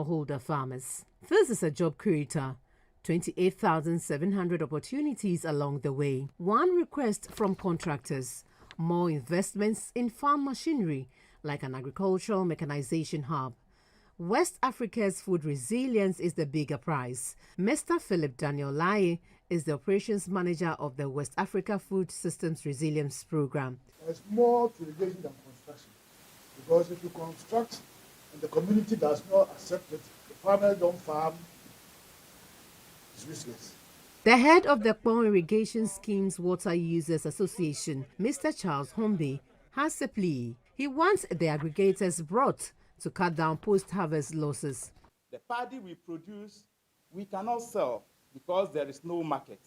smallholder farmers. This is a job creator. 28,700 opportunities along the way. One request from contractors: more investments in farm machinery, like an agricultural mechanization hub. West Africa's food resilience is the bigger prize. Mr. Philip Daniel Lai is the operations manager of the West Africa Food Systems Resilience Program. There's more to irrigation than construction, because if you construct and the community does not accept it, the farmers don't farm, it's useless. The head of the Kpong Irrigation Schemes Water Users Association, Mr. Charles Hombe, has a plea. He wants the aggregators brought to cut down post-harvest losses. The paddy we produce, we cannot sell because there is no market.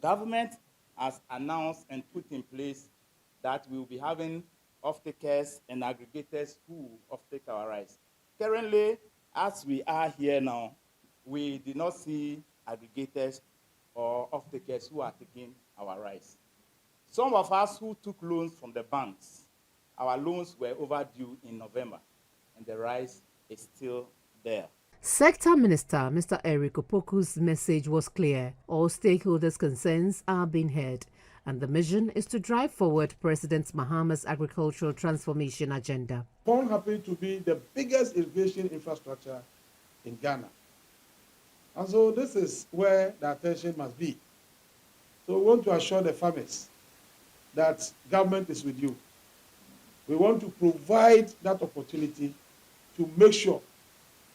Government has announced and put in place that we will be having off-takers and aggregators who will off-take our rice. Currently, as we are here now, we did not see aggregators or off-takers who are taking our rice. Some of us who took loans from the banks, our loans were overdue in November, and the rice is still there. Sector Minister Mr. Eric Opoku's message was clear. All stakeholders' concerns are being heard, and the mission is to drive forward President Mahama's agricultural transformation agenda. Kpong happened to be the biggest irrigation infrastructure in Ghana. And so this is where the attention must be. So we want to assure the farmers that government is with you. We want to provide that opportunity to make sure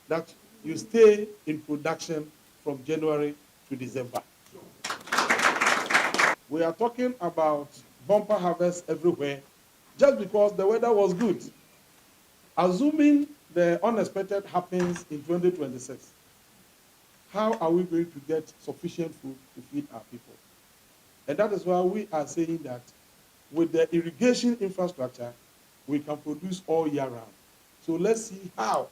that you stay in production from January to December. We are talking about bumper harvest everywhere just because the weather was good. Assuming the unexpected happens in 2026, how are we going to get sufficient food to feed our people? And that is why we are saying that with the irrigation infrastructure, we can produce all year round. So let's see how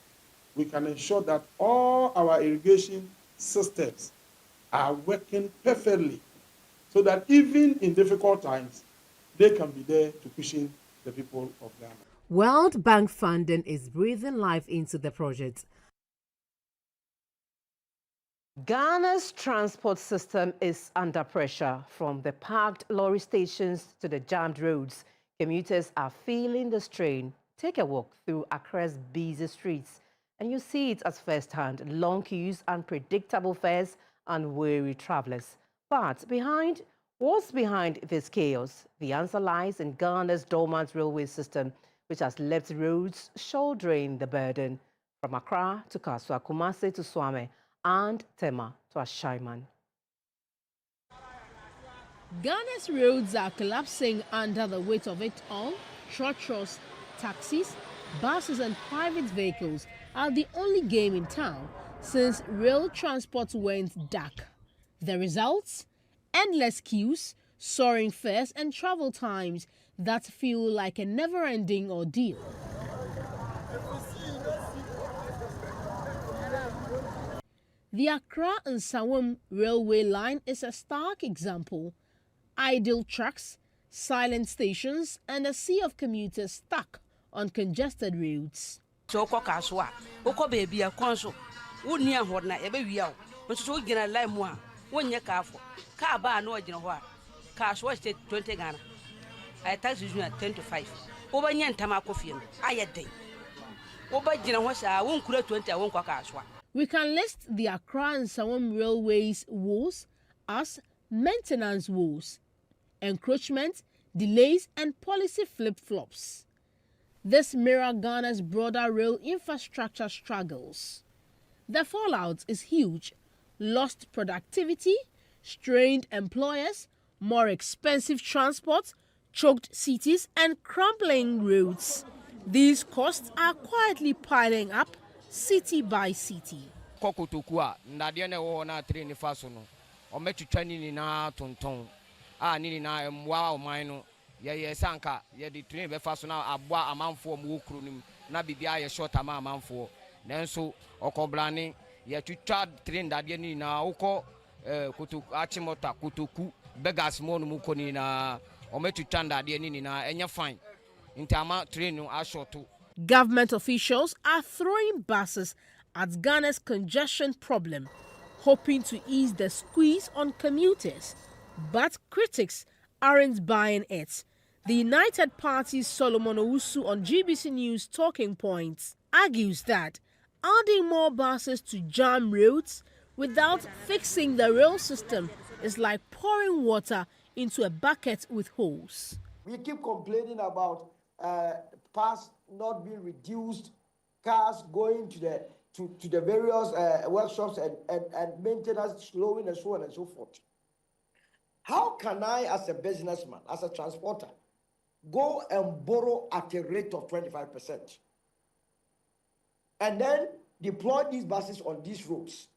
we can ensure that all our irrigation systems are working perfectly so that even in difficult times, they can be there to cushion the people of Ghana. World Bank funding is breathing life into the project. Ghana's transport system is under pressure. From the parked lorry stations to the jammed roads, commuters are feeling the strain. Take a walk through Accra's busy streets and you see it as firsthand: long queues, unpredictable fares, and weary travelers. But what's behind this chaos? The answer lies in Ghana's dormant railway system, which has left roads shouldering the burden. From Accra to Kaswa, Kumasi to Swame, and Tema to Ashaiman. Ghana's roads are collapsing under the weight of it all. Trotros, taxis, buses and private vehicles are the only game in town since rail transport went dark. The results? Endless queues, soaring fares and travel times that feel like a never-ending ordeal. The Accra and Sawam railway line is a stark example. Idle tracks, silent stations, and a sea of commuters stuck on congested roads. We can list the Accra and Sawam Railways woes as maintenance woes, encroachment, delays, and policy flip-flops. This mirrors Ghana's broader rail infrastructure struggles. The fallout is huge: lost productivity, strained employers, more expensive transport, choked cities, and crumbling roads. These costs are quietly piling up city by city. Sanka, the train be fast now, a bois a man for Mukrunim, Nabibia, a short amount man for. Then so, Okoblani, yet you charge train that you need now, Oko, Kutu Achimota, Kutuku, Begas Mon Mukonina, or Metuchanda, the Nina, and you're fine. In Tama, train are short too. Government officials are throwing buses at Ghana's congestion problem, hoping to ease the squeeze on commuters. But critics aren't buying it. The United Party's Solomon Owusu on GBC News Talking Points argues that adding more buses to jam roads without fixing the rail system is like pouring water into a bucket with holes. We keep complaining about pass not being reduced, cars going to the various workshops and maintenance slowing and so on and so forth. How can I, as a businessman, as a transporter, go and borrow at a rate of 25% and then deploy these buses on these roads?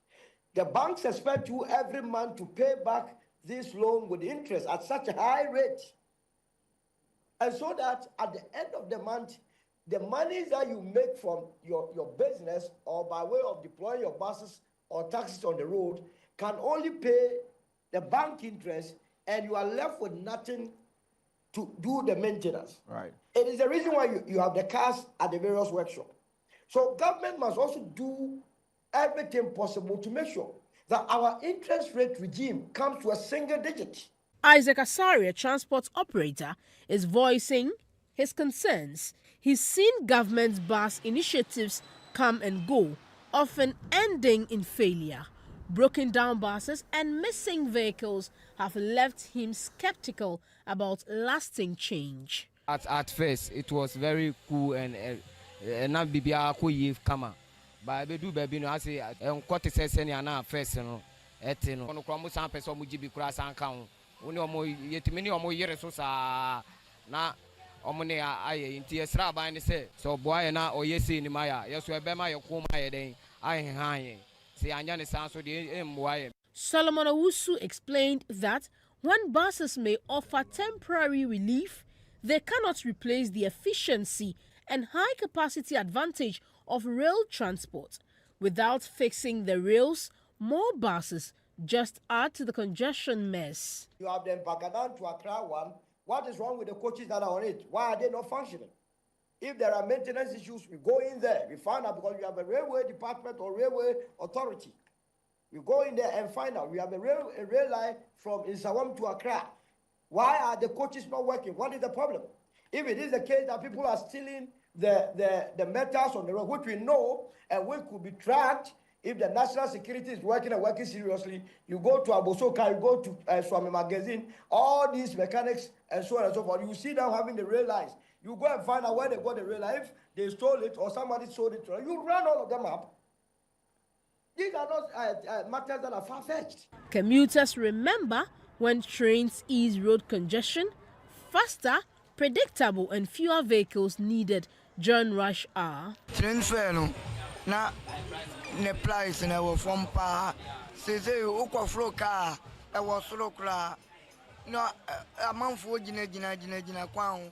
The banks expect you every month to pay back this loan with interest at such a high rate. And so that at the end of the month, the money that you make from your business or by way of deploying your buses or taxis on the road can only pay the bank interest, and you are left with nothing to do the maintenance. Right. It is the reason why you have the cars at the various workshops. So government must also do everything possible to make sure that our interest rate regime comes to a single digit. Isaac Asari, a transport operator, is voicing his concerns. He's seen government bus initiatives come and go, often ending in failure. Broken down buses and missing vehicles have left him skeptical about lasting change. At first, it was very cool and not bibia ko kama. But baby no I say quite session na first no etino. Ono kwa mo san person mo gibi kura san kan. Oni omo yetimi ni omo yere so sa na omo ne aye nti esra ban ne se so boy na oyesi ni maya yeso ebe ma ye ko ma ye den ai han se anya ne san so de emboa. Solomon Owusu explained that when buses may offer temporary relief, they cannot replace the efficiency and high capacity advantage of rail transport. Without fixing the rails, more buses just add to the congestion mess. You have the Mpakadan to Accra one. What is wrong with the coaches that are on it? Why are they not functioning? If there are maintenance issues, we go in there. We find out because we have a railway department or railway authority. We go in there and find out. We have a rail line from Isawam to Accra. Why are the coaches not working? What is the problem? If it is the case that people are stealing the metals on the road, which we know and which could be tracked, if the national security is working and working seriously, you go to Abosoka, you go to Swami Magazine, all these mechanics and so on and so forth, you see them having the rail lines. You go and find out where they got the rail line. If they stole it or somebody sold it, you run all of them up. These are not matters that are far-fetched. Commuters remember when trains ease road congestion, faster, predictable and fewer vehicles needed during rush hour. Train fare na ne price na wo from pa se uko flow car e wo soro kra no amanfo gina kwan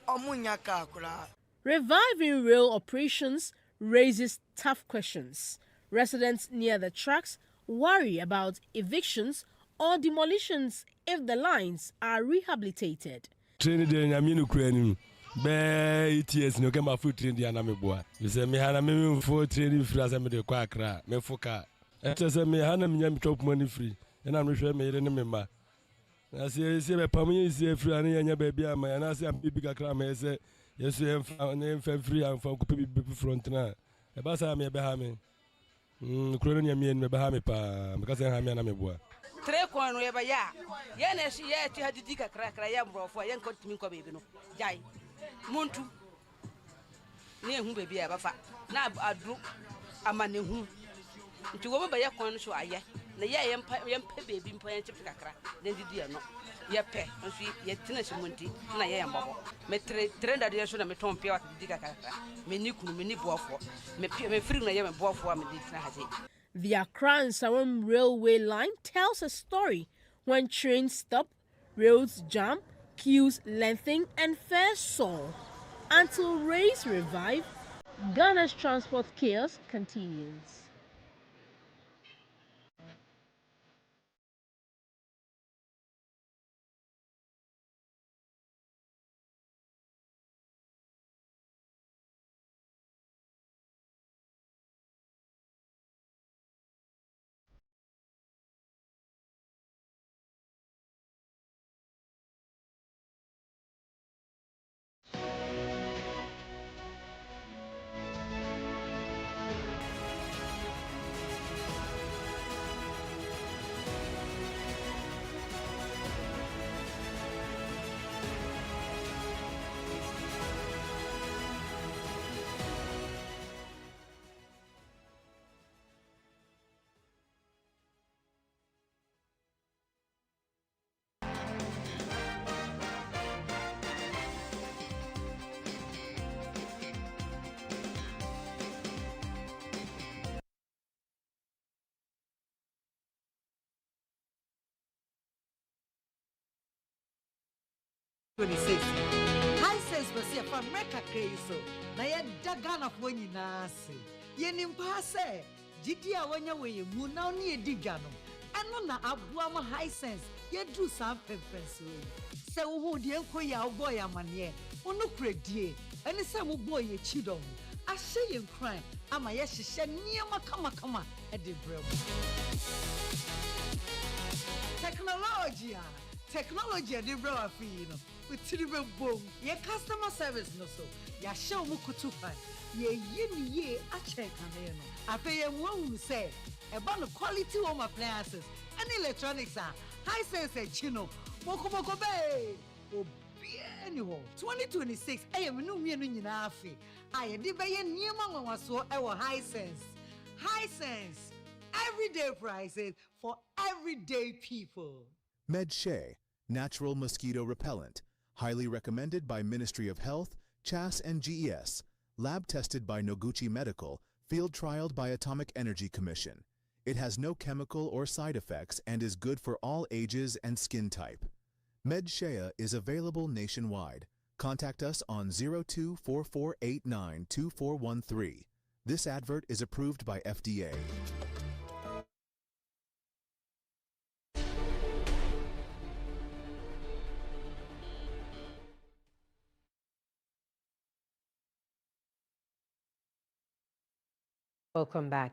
omunya car kra. Reviving rail operations raises tough questions. Residents near the tracks worry about evictions or demolitions if the lines are rehabilitated. Train de nyaminu kuranim be ETS no kema fu train de na meboa se me hana me fu train free as me de kwa akra me fuka se me hana me nyam chop money free na me hwe me yire ne me ma na se be pamunye se free an yanya ba bia ma na se am bibi kakra ma se yesu em free am fa ko bibi front na e ba sa me be ha me kuro ne nyam me be ha me pa me ka se ha me na meboa. Tre kono ye ba ya ye ne shi ye ti hadidi ka kra ya mbrofo ye nko timi ko bebi no jai muntu ne hu bebi ya ba fa na adu amane hu nti wo ba ye kono so aye na ye mpa bebi mpa ye chip kakra den didi no ye pe nso ye tina shi munti na ye yambo me tre da de so na me ton pia wa didi ka kakra me ni kunu me ni boafo me firi na ye me boafo me didi na haje. The Accra and Sawam railway line tells a story. When trains stop, roads jam, queues lengthen and fares soar. Until rails revive, Ghana's transport chaos continues. 26. Hisense was here from America so. Na ya dagana for nyina ase. Ye nimpa se gidi a wanya we mu na oni edigwa no. Eno na aboa ma Hisense ye do some pempens we. Se wo hu de enko ya obo ya mane. Ono kredie. Eni se mo boy ye chidom. Ahye ye crime ama ye hihye niema kama e de brem. Technology de brem afi no. Utiribe boom. Ye customer service no so. Ya show mu kutupa. Ye ye a check kan no. Afi ye won say e ba no quality home appliances and electronics are Hisense chino. Moko be. Obi 2026 menu mienu nyina afi. Aye de be ye niema nwanwaso e wo Hisense. Hisense. Everyday prices for everyday people. MedShay, natural mosquito repellent, highly recommended by Ministry of Health, CHAS and GES, lab tested by Noguchi Medical, field trialed by Atomic Energy Commission. It has no chemical or side effects and is good for all ages and skin type. MedShay is available nationwide. Contact us on 0244892413. This advert is approved by FDA. Welcome back.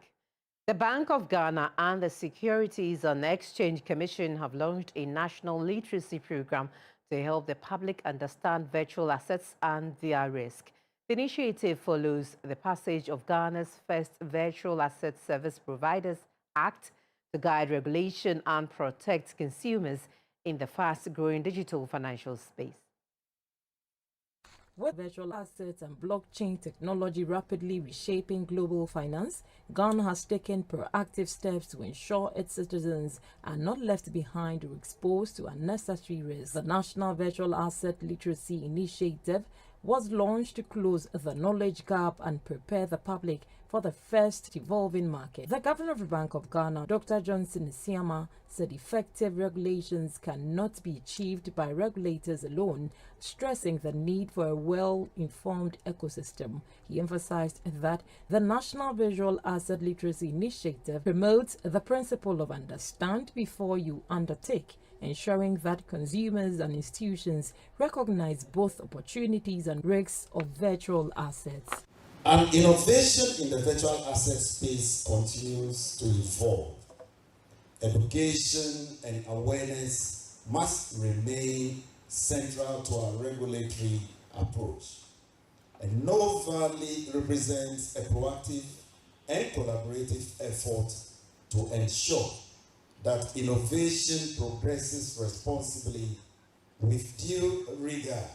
The Bank of Ghana and the Securities and Exchange Commission have launched a national literacy program to help the public understand virtual assets and their risk. The initiative follows the passage of Ghana's first Virtual Asset Service Providers Act to guide regulation and protect consumers in the fast-growing digital financial space. With virtual assets and blockchain technology rapidly reshaping global finance, Ghana has taken proactive steps to ensure its citizens are not left behind or exposed to unnecessary risks. The National Virtual Asset Literacy Initiative was launched to close the knowledge gap and prepare the public for the first evolving market. The Governor of the Bank of Ghana, Dr. Johnson Isiama, said effective regulations cannot be achieved by regulators alone, stressing the need for a well-informed ecosystem. He emphasized that the National Visual Asset Literacy Initiative promotes the principle of understand before you undertake, ensuring that consumers and institutions recognize both opportunities and risks of virtual assets. And innovation in the virtual asset space continues to evolve. Education and awareness must remain central to our regulatory approach. And Know Valley represents a proactive and collaborative effort to ensure that innovation progresses responsibly with due regard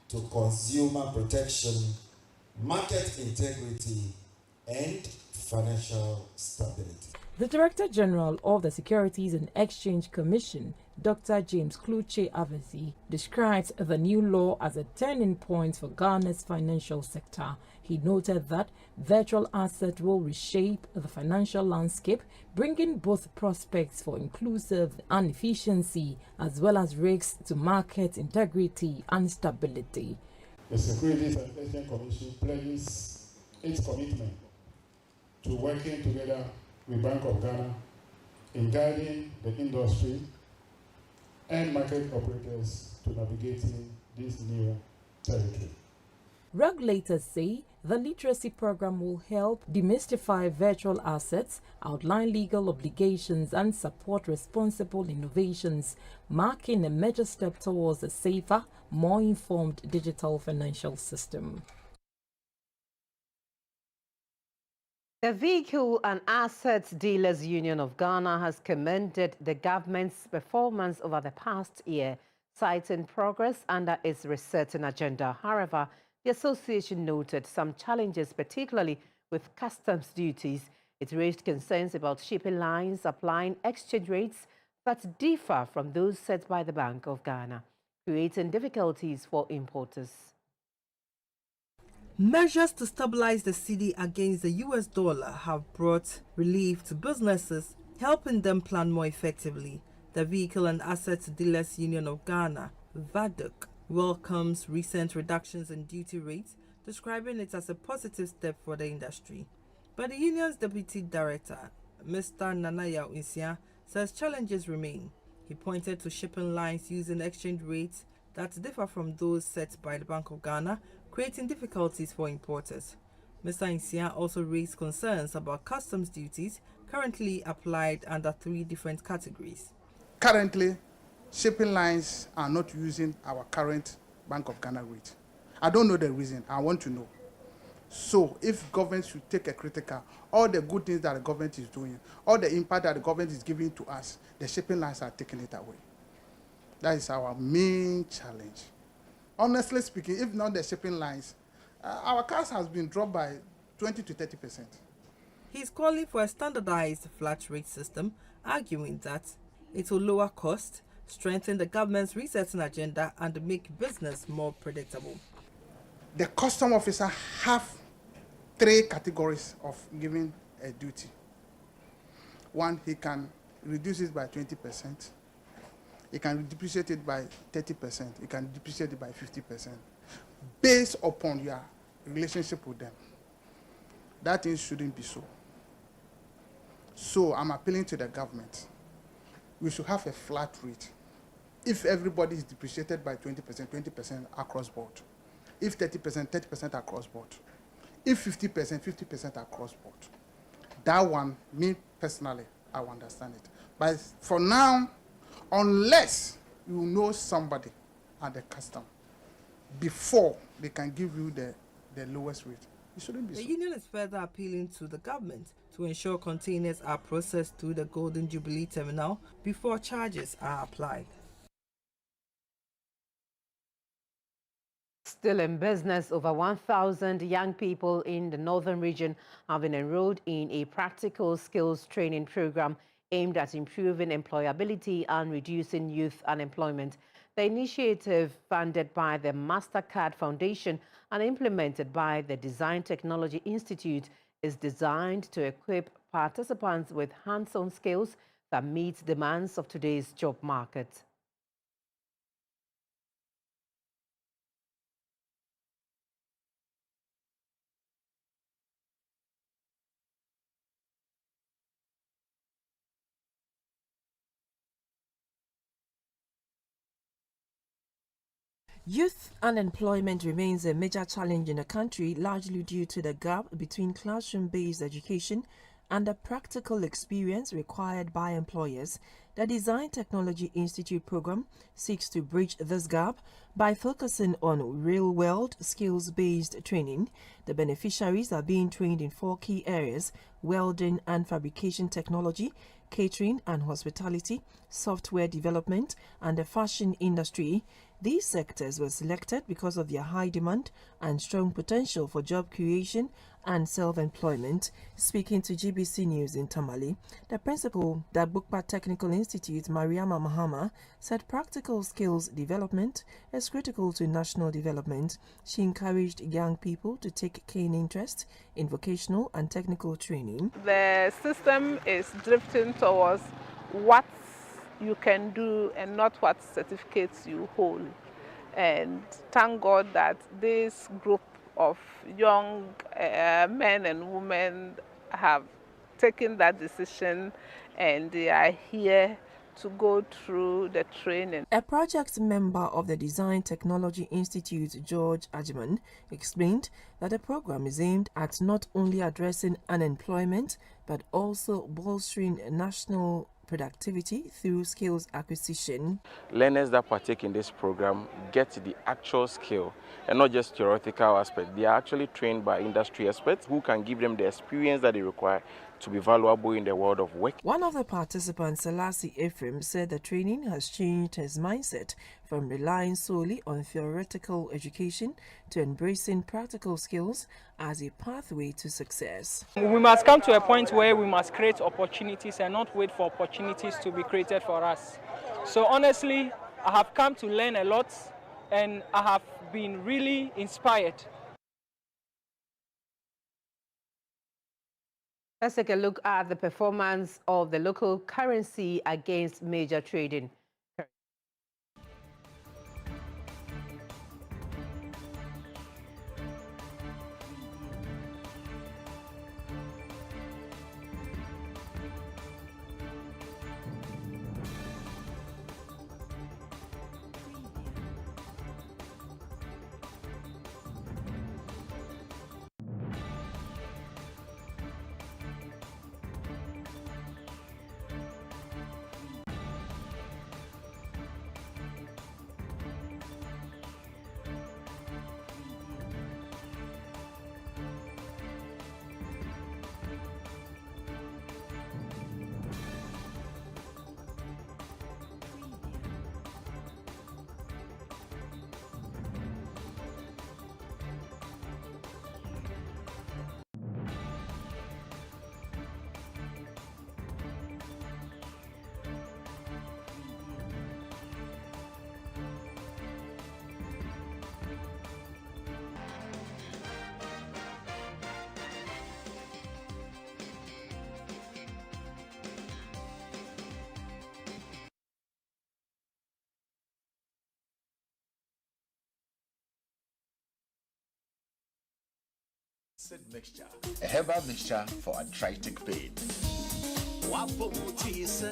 to consumer protection, market integrity, and financial stability. The Director General of the Securities and Exchange Commission, Dr. James Kluche Avesi, describes the new law as a turning point for Ghana's financial sector. He noted that virtual assets will reshape the financial landscape, bringing both prospects for inclusive and efficiency, as well as risks to market integrity and stability. The Securities and Exchange Commission pledges its commitment to working together with Bank of Ghana in guiding the industry and market operators to navigating this new territory. Regulators say the literacy program will help demystify virtual assets, outline legal obligations, and support responsible innovations, marking a major step towards a safer, more informed digital financial system. The Vehicle and Assets Dealers Union of Ghana has commended the government's performance over the past year, citing progress under its resetting agenda. However, the association noted some challenges, particularly with customs duties. It raised concerns about shipping lines applying exchange rates that differ from those set by the Bank of Ghana, creating difficulties for importers. Measures to stabilize the cedi against the US dollar have brought relief to businesses, helping them plan more effectively. The Vehicle and Assets Dealers Union of Ghana, VADUC, welcomes recent reductions in duty rates, describing it as a positive step for the industry. But the union's deputy director, Mr. Nanaya Insia, says challenges remain. He pointed to shipping lines using exchange rates that differ from those set by the Bank of Ghana, creating difficulties for importers. Mr. Insia also raised concerns about customs duties currently applied under 3 different categories. Currently, shipping lines are not using our current Bank of Ghana rate. I don't know the reason. I want to know. So if government should take a critical, all the good things that the government is doing, all the impact that the government is giving to us, the shipping lines are taking it away. That is our main challenge. Honestly speaking, if not the shipping lines, our cost has been dropped by 20 to 30%. He's calling for a standardized flat rate system, arguing that it will lower cost, strengthen the government's resetting agenda, and make business more predictable. The custom officer have 3 categories of giving a duty. One, he can reduce it by 20%. He can depreciate it by 30%. He can depreciate it by 50%, based upon your relationship with them. That thing shouldn't be so. So I'm appealing to the government. We should have a flat rate. If everybody is depreciated by 20%, 20% across board. If 30%, 30% across board. If 50%, 50% across board. That one, me personally, I will understand it. But for now, unless you know somebody at the custom before they can give you the lowest rate, it shouldn't be so. The union is further appealing to the government to ensure containers are processed through the Golden Jubilee Terminal before charges are applied. Still in business, over 1,000 young people in the northern region have been enrolled in a practical skills training program aimed at improving employability and reducing youth unemployment. The initiative, funded by the MasterCard Foundation and implemented by the Design Technology Institute, is designed to equip participants with hands-on skills that meet demands of today's job market. Youth unemployment remains a major challenge in the country, largely due to the gap between classroom-based education and the practical experience required by employers. The Design Technology Institute program seeks to bridge this gap by focusing on real-world skills-based training. The beneficiaries are being trained in 4 key areas: welding and fabrication technology, catering and hospitality, software development, and the fashion industry. These sectors were selected because of their high demand and strong potential for job creation and self-employment. Speaking to GBC News in Tamale, the principal at Bukpa Technical Institute, Mariama Mahama, said practical skills development is critical to national development. She encouraged young people to take keen interest in vocational and technical training. The system is drifting towards what you can do and not what certificates you hold. And thank God that this group of young men and women have taken that decision and they are here to go through the training. A project member of the Design Technology Institute, George Ajiman, explained that the program is aimed at not only addressing unemployment but also bolstering national productivity through skills acquisition. Learners that partake in this program get the actual skill and not just theoretical aspect. They are actually trained by industry experts who can give them the experience that they require to be valuable in the world of work. One of the participants, Selassie Ephraim, said the training has changed his mindset from relying solely on theoretical education to embracing practical skills as a pathway to success. We must come to a point where we must create opportunities and not wait for opportunities to be created for us. So honestly, I have come to learn a lot and I have been really inspired. Let's take a look at the performance of the local currency against major trading. Acid mixture, a herbal mixture for arthritic pain. Arthritis,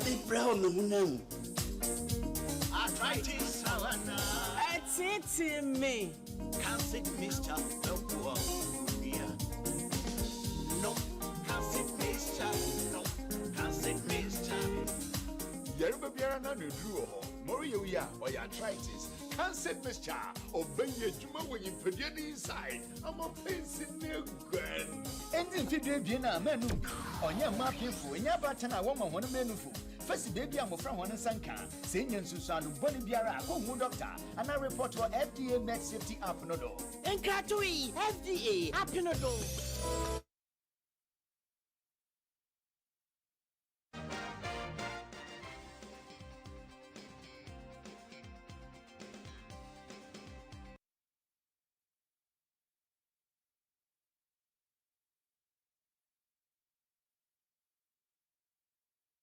It's me. acid mixture, no, acid mixture, no, acid mixture. Yeruba biara na no dru ho. Moriyo ya or arthritis. Cancer mixture, obey your juma when you put your inside. I'm a pace in the gun. Engine figure Vienna menu. On your map info, and your button, I want one menu. First baby, I'm from one Sanka. Senior Susan, Bonnie Biara, home doctor, and I report to FDA Med Safety App Nodo. And Katui, FDA, Apinodo.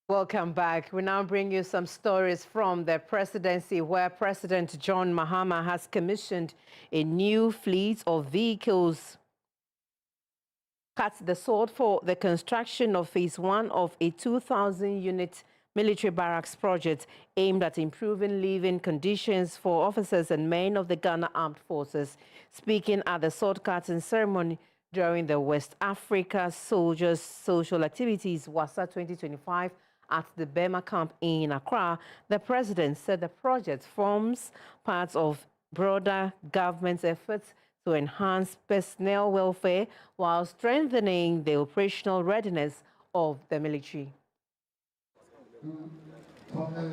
Welcome back. We now bring you some stories from the presidency where President John Mahama has commissioned a new fleet of vehicles, cut the sword for the construction of phase 1 of a 2,000-unit military barracks project aimed at improving living conditions for officers and men of the Ghana Armed Forces. Speaking at the sword-cutting ceremony during the West Africa Soldiers Social Activities WASA 2025 at the Burma camp in Accra, the president said the project forms part of broader government efforts to enhance personnel welfare while strengthening the operational readiness of the military. From the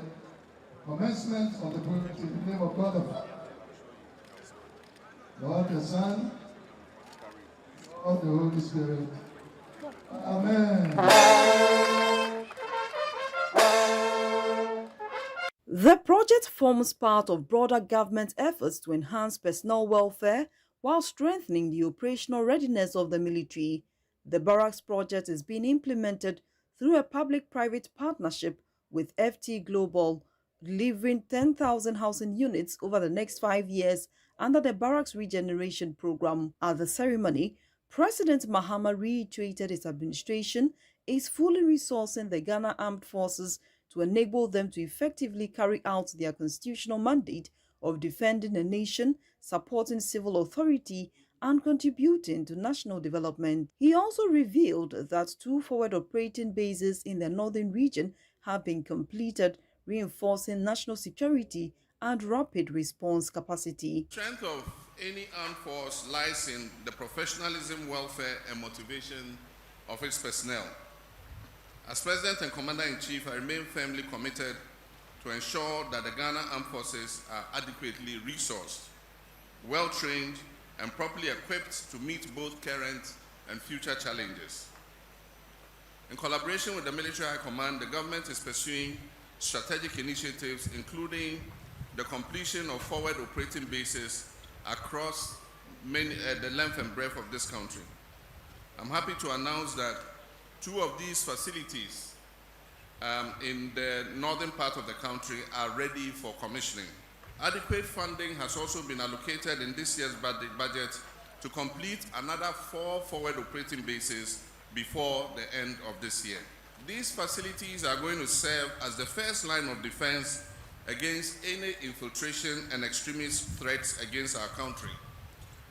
commencement of the project in the name of God, the Son, of the Holy Spirit. Amen. The project forms part of broader government efforts to enhance personnel welfare while strengthening the operational readiness of the military. The barracks project is being implemented through a public-private partnership with FT Global, delivering 10,000 housing units over the next 5 years under the Barracks Regeneration Program. At the ceremony, President Mahama reiterated his administration is fully resourcing the Ghana Armed Forces to enable them to effectively carry out their constitutional mandate of defending the nation, supporting civil authority, and contributing to national development. He also revealed that 2 forward operating bases in the northern region have been completed, reinforcing national security and rapid response capacity. The strength of any armed force lies in the professionalism, welfare, and motivation of its personnel. As President and Commander-in-Chief, I remain firmly committed to ensure that the Ghana Armed Forces are adequately resourced, well-trained, and properly equipped to meet both current and future challenges. In collaboration with the Military High Command, the government is pursuing strategic initiatives, including the completion of forward operating bases across the length and breadth of this country. I'm happy to announce that 2 of these facilities in the northern part of the country are ready for commissioning. Adequate funding has also been allocated in this year's budget to complete another 4 forward operating bases before the end of this year. These facilities are going to serve as the first line of defense against any infiltration and extremist threats against our country,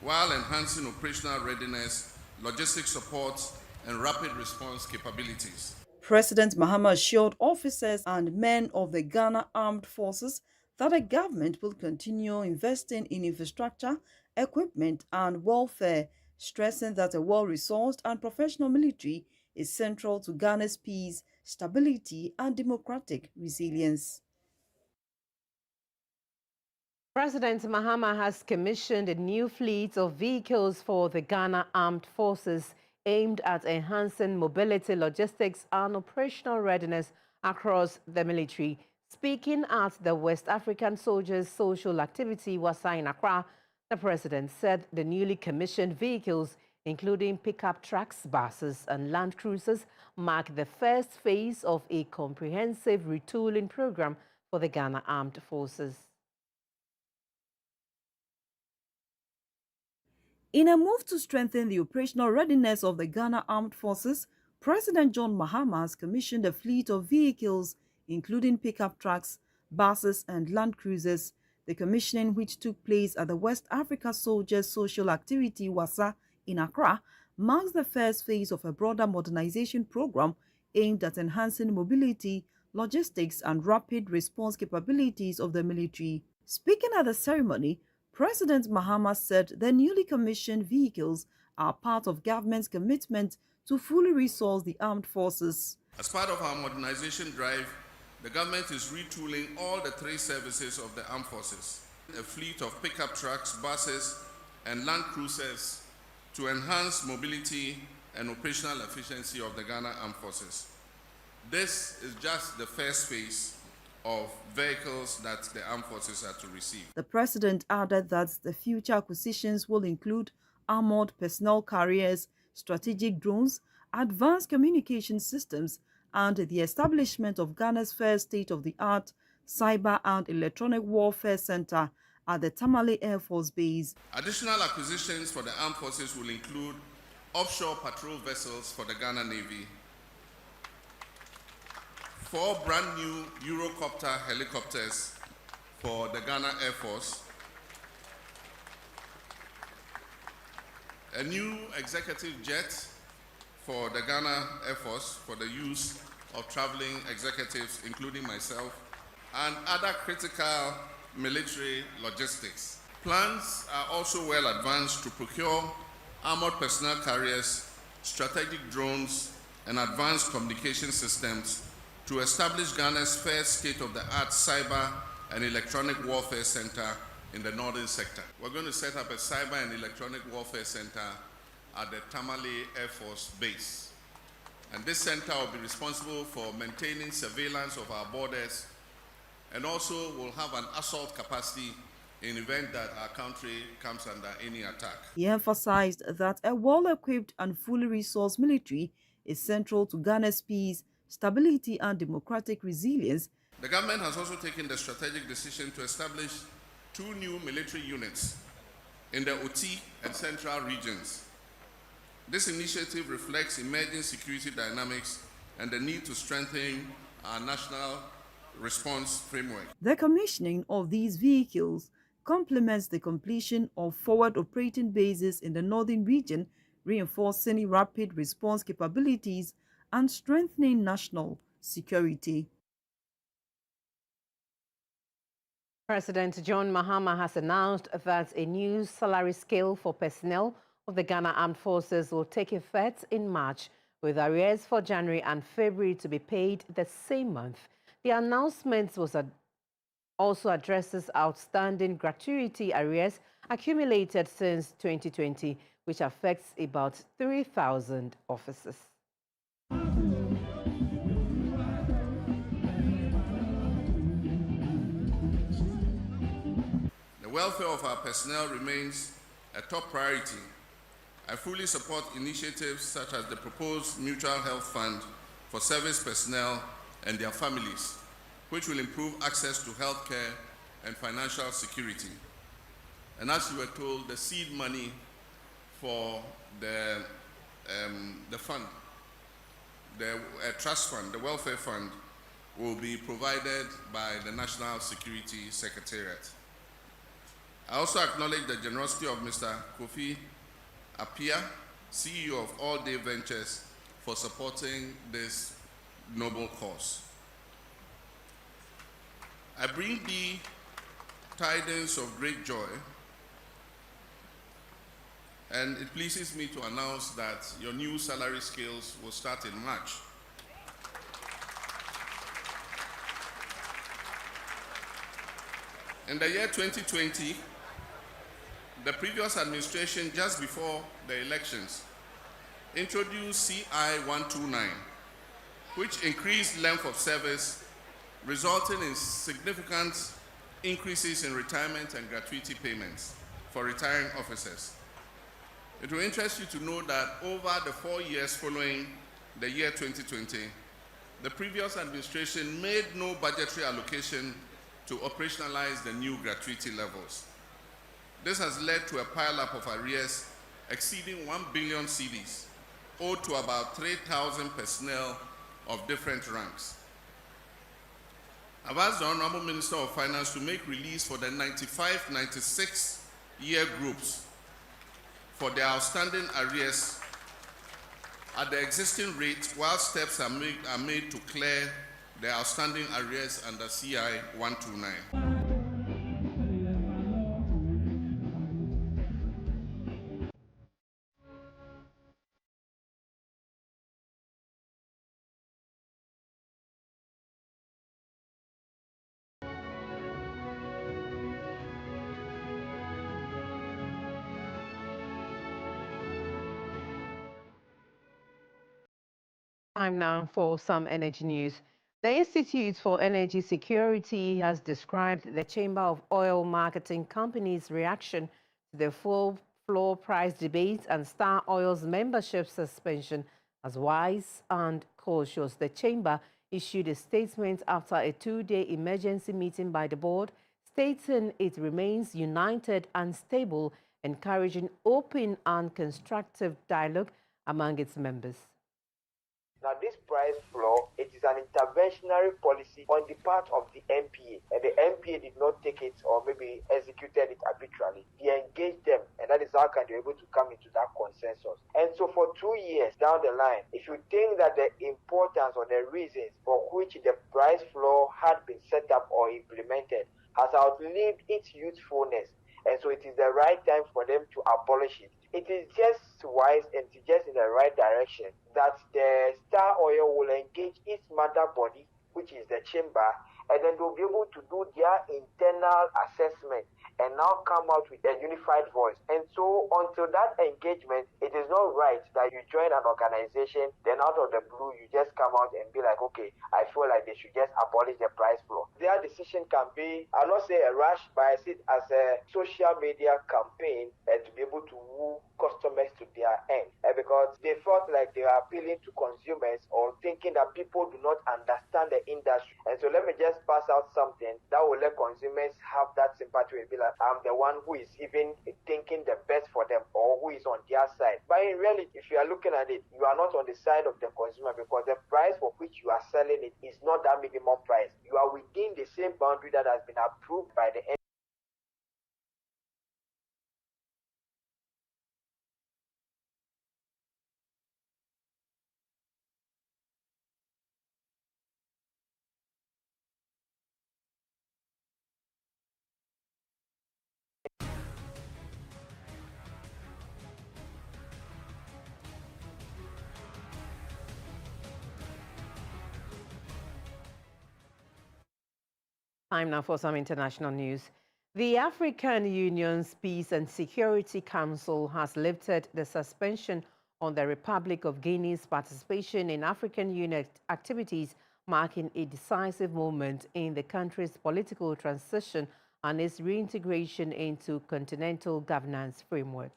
while enhancing operational readiness, logistic support, and rapid response capabilities. President Mahama assured officers and men of the Ghana Armed Forces that the government will continue investing in infrastructure, equipment, and welfare, stressing that a well-resourced and professional military is central to Ghana's peace, stability, and democratic resilience. President Mahama has commissioned a new fleet of vehicles for the Ghana Armed Forces aimed at enhancing mobility, logistics, and operational readiness across the military. Speaking at the West African Soldiers Social Activity WASA in Accra, the president said the newly commissioned vehicles, including pickup trucks, buses, and land cruisers, mark the first phase of a comprehensive retooling program for the Ghana Armed Forces. In a move to strengthen the operational readiness of the Ghana Armed Forces, President John Mahama has commissioned a fleet of vehicles, including pickup trucks, buses and land cruisers. The commissioning, which took place at the West Africa Soldiers Social Activity WASA in Accra, marks the first phase of a broader modernization program aimed at enhancing mobility, logistics and rapid response capabilities of the military. Speaking at the ceremony, President Mahama said the newly commissioned vehicles are part of government's commitment to fully resource the armed forces. As part of our modernization drive, the government is retooling all the 3 services of the armed forces, a fleet of pickup trucks, buses, and land cruisers to enhance mobility and operational efficiency of the Ghana Armed Forces. This is just the first phase of vehicles that the armed forces are to receive. The president added that the future acquisitions will include armored personnel carriers, strategic drones, advanced communication systems, and the establishment of Ghana's first state-of-the-art cyber and electronic warfare center at the Tamale Air Force Base. Additional acquisitions for the armed forces will include offshore patrol vessels for the Ghana Navy, 4 brand new Eurocopter helicopters for the Ghana Air Force, a new executive jet for the Ghana Air Force for the use of traveling executives, including myself, and other critical military logistics. Plans are also well advanced to procure armored personnel carriers, strategic drones, and advanced communication systems to establish Ghana's first state-of-the-art cyber and electronic warfare center in the northern sector. We're going to set up a cyber and electronic warfare center at the Tamale Air Force Base. And this center will be responsible for maintaining surveillance of our borders and also will have an assault capacity in the event that our country comes under any attack. He emphasized that a well-equipped and fully resourced military is central to Ghana's peace, stability and democratic resilience. The government has also taken the strategic decision to establish 2 new military units in the OT and Central regions. This initiative reflects emerging security dynamics and the need to strengthen our national response framework. The commissioning of these vehicles complements the completion of forward operating bases in the northern region, reinforcing rapid response capabilities and strengthening national security. President John Mahama has announced that a new salary scale for personnel of the Ghana Armed Forces will take effect in March, with arrears for January and February to be paid the same month. The announcement also addresses outstanding gratuity arrears accumulated since 2020, which affects about 3,000 officers. The welfare of our personnel remains a top priority. I fully support initiatives such as the proposed Mutual Health Fund for service personnel and their families, which will improve access to health care and financial security. And as you were told, the seed money for the fund, the trust fund, the welfare fund, will be provided by the National Security Secretariat. I also acknowledge the generosity of Mr. Kofi Apia, CEO of All Day Ventures, for supporting this noble cause. I bring thee tidings of great joy, and it pleases me to announce that your new salary scales will start in March. In the year 2020, the previous administration, just before the elections, introduced CI 129, which increased length of service, resulting in significant increases in retirement and gratuity payments for retiring officers. It will interest you to know that over the 4 years following the year 2020, the previous administration made no budgetary allocation to operationalize the new gratuity levels. This has led to a pile-up of arrears exceeding 1 billion cedis, owed to about 3,000 personnel of different ranks. I've asked the Honorable Minister of Finance to make release for the 95-96 year groups for their outstanding arrears at the existing rate, while steps are made to clear the outstanding arrears under CI 129. Time now for some energy news. The Institute for Energy Security has described the Chamber of Oil Marketing Companies' reaction to the full floor price debate and Star Oil's membership suspension as wise and cautious. The Chamber issued a statement after a two-day emergency meeting by the board, stating it remains united and stable, encouraging open and constructive dialogue among its members. Now, this price floor, it is an interventionary policy on the part of the MPA, and the MPA did not take it or maybe executed it arbitrarily. They engaged them, and that is how can they be able to come into that consensus. And so for 2 years down the line, if you think that the importance or the reasons for which the price floor had been set up or implemented has outlived its usefulness, and so it is the right time for them to abolish it. It is just wise and it is just in the right direction that the Star Oil will engage its mother body, which is the chamber, and then they'll be able to do their internal assessment and now come out with a unified voice. And so until that engagement, it is not right that you join an organization, then out of the blue, you just come out and be like, okay, I feel like they should just abolish the price floor. Their decision can be, I'll not say a rush, but I see it as a social media campaign to be able to woo customers to their end, because they felt like they are appealing to consumers or thinking that people do not understand the industry. And so let me just pass out something that will let consumers have that sympathy and be like, I'm the one who is even thinking the best for them or who is on their side. But in reality, if you are looking at it, you are not on the side of the consumer, because the price for which you are selling it is not that minimum price. You are within the same boundary that has been approved by the Time now for some international news. The African Union's Peace and Security Council has lifted the suspension on the Republic of Guinea's participation in African Union activities, marking a decisive moment in the country's political transition and its reintegration into continental governance frameworks.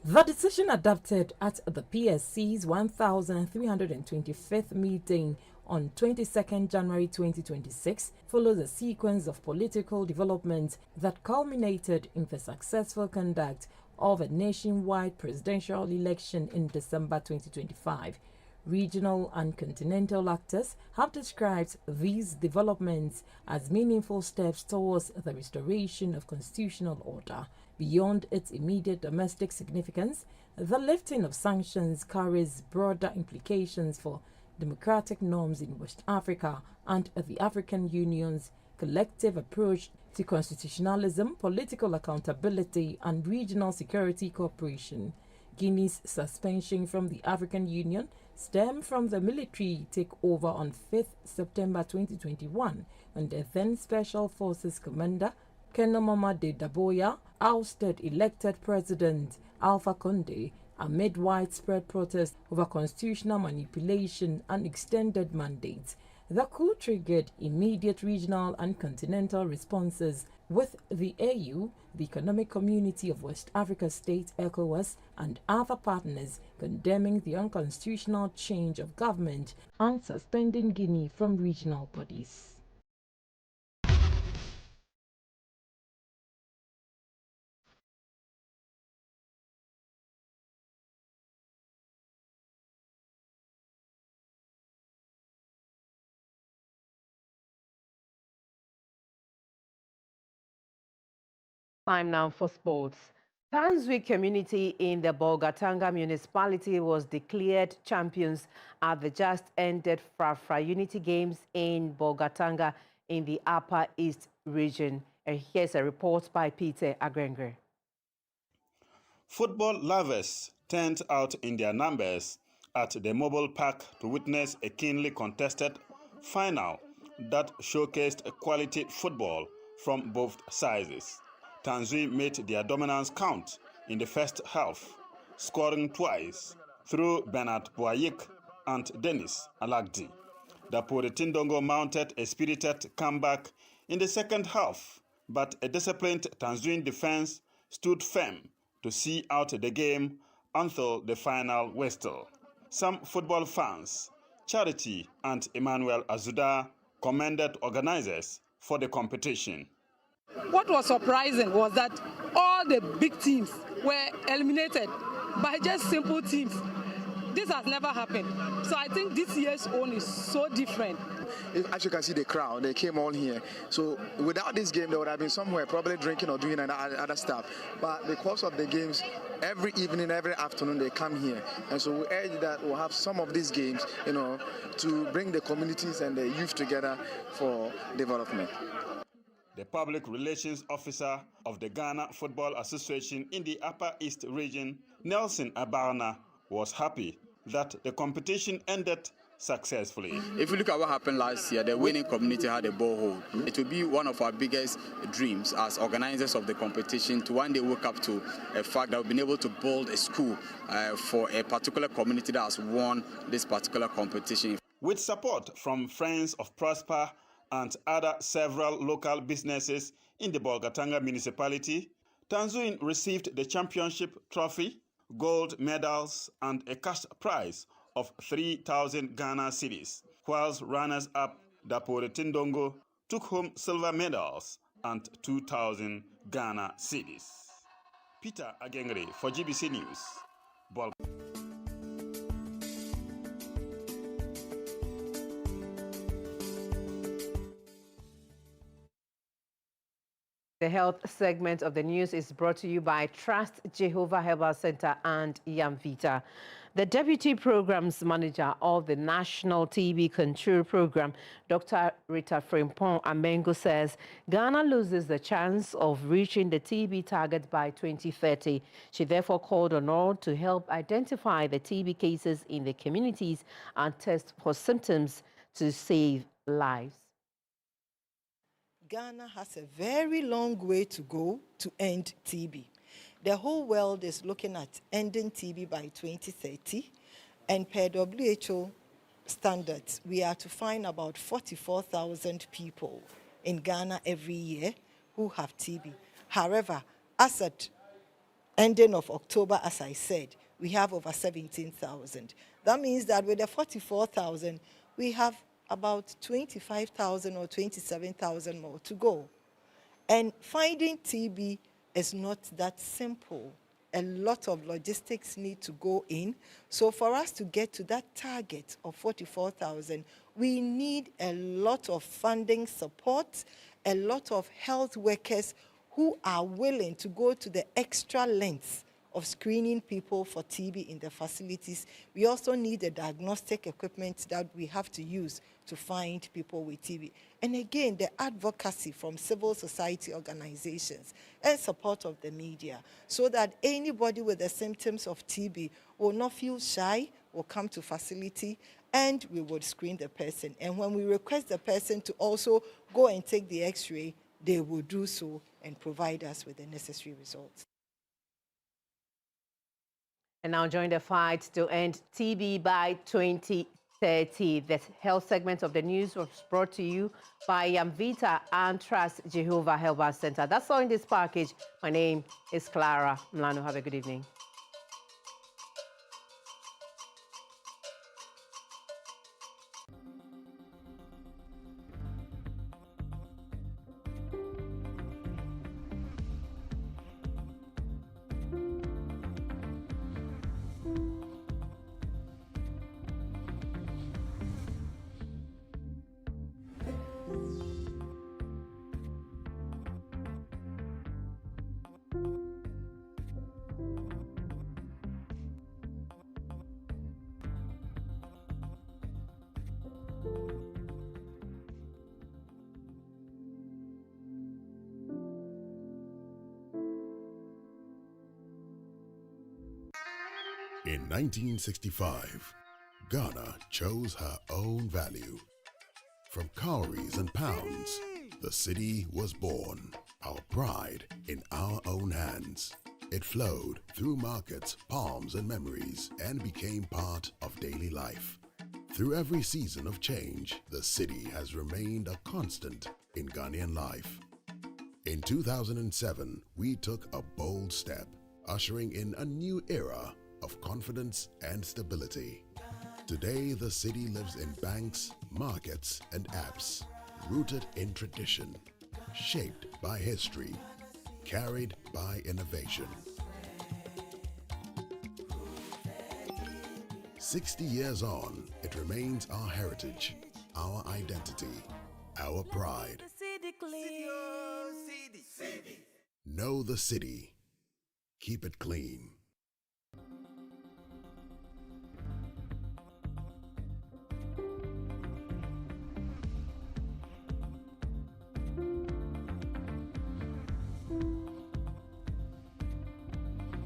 The decision adopted at the PSC's 1325th meeting on 22nd January 2026 follows a sequence of political developments that culminated in the successful conduct of a nationwide presidential election in December 2025. Regional and continental actors have described these developments as meaningful steps towards the restoration of constitutional order. Beyond its immediate domestic significance, the lifting of sanctions carries broader implications for democratic norms in West Africa and the African Union's collective approach to constitutionalism, political accountability, and regional security cooperation. Guinea's suspension from the African Union stemmed from the military takeover on 5th September 2021, when the then Special Forces Commander Colonel Mamadi Daboya ousted elected President Alpha Conde amid widespread protests over constitutional manipulation and extended mandates. The coup triggered immediate regional and continental responses, with the AU, the Economic Community of West Africa States, ECOWAS, and other partners condemning the unconstitutional change of government and suspending Guinea from regional bodies. Time now for sports. Tanzui community in the Bolgatanga municipality was declared champions at the just-ended Frafra Unity Games in Bolgatanga in the Upper East region. And here's a report by Peter Agrengre. Football lovers turned out in their numbers at the mobile park to witness a keenly contested final that showcased quality football from both sides. Tanzui made their dominance count in the first half, scoring twice through Bernard Boayik and Dennis Alagdi. Dapore Tindongo mounted a spirited comeback in the second half, but a disciplined Tanzuian defense stood firm to see out the game until the final whistle. Some football fans, Charity and Emmanuel Azuda, commended organizers for the competition. What was surprising was that all the big teams were eliminated by just simple teams. This has never happened. So I think this year's own is so different. As you can see the crowd, they came all here. So without this game, they would have been somewhere probably drinking or doing other stuff. But because of the games, every evening, every afternoon, they come here. And so we urge that we'll have some of these games, to bring the communities and the youth together for development. The public relations officer of the Ghana Football Association in the Upper East region, Nelson Abarna, was happy that the competition ended successfully. If you look at what happened last year, the winning community had a borehole. It will be one of our biggest dreams as organizers of the competition to one day wake up to a fact that we've been able to build a school for a particular community that has won this particular competition. With support from Friends of Prosper and other several local businesses in the Bolgatanga municipality, Tanzuin received the championship trophy, gold medals, and a cash prize of 3,000 Ghana cedis, whilst runners-up Dapore Tindongo took home silver medals and 2,000 Ghana cedis. Peter Agengre for GBC News, Bolgatanga. The health segment of the news is brought to you by Trust Jehovah Herbal Center and Yamvita. The Deputy Programs Manager of the National TB Control Program, Dr. Rita Frimpong Amengo, says Ghana loses the chance of reaching the TB target by 2030. She therefore called on all to help identify the TB cases in the communities and test for symptoms to save lives. Ghana has a very long way to go to end TB. The whole world is looking at ending TB by 2030, and per WHO standards, we are to find about 44,000 people in Ghana every year who have TB. However, as at ending of October, as I said, we have over 17,000. That means that with the 44,000, we have about 25,000 or 27,000 more to go. And finding TB is not that simple. A lot of logistics need to go in. So for us to get to that target of 44,000, we need a lot of funding support, a lot of health workers who are willing to go to the extra lengths of screening people for TB in the facilities. We also need the diagnostic equipment that we have to use to find people with TB. And again, the advocacy from civil society organizations and support of the media, so that anybody with the symptoms of TB will not feel shy, will come to facility, and we would screen the person. And when we request the person to also go and take the X-ray, they will do so and provide us with the necessary results. And now join the fight to end TB by 2030. The health segment of the news was brought to you by Yamvita and Trust Jehovah Herbal Center. That's all in this package. My name is Clara Mlano. Have a good evening. In 1965, Ghana chose her own value. From cowries and pounds, the city was born, our pride in our own hands. It flowed through markets, palms, and memories, and became part of daily life. Through every season of change, the city has remained a constant in Ghanaian life. In 2007, we took a bold step, ushering in a new era of confidence and stability. Today, the city lives in banks, markets, and apps, rooted in tradition, shaped by history, carried by innovation. 60 years on, it remains our heritage, our identity, our pride. Know the city. Keep it clean.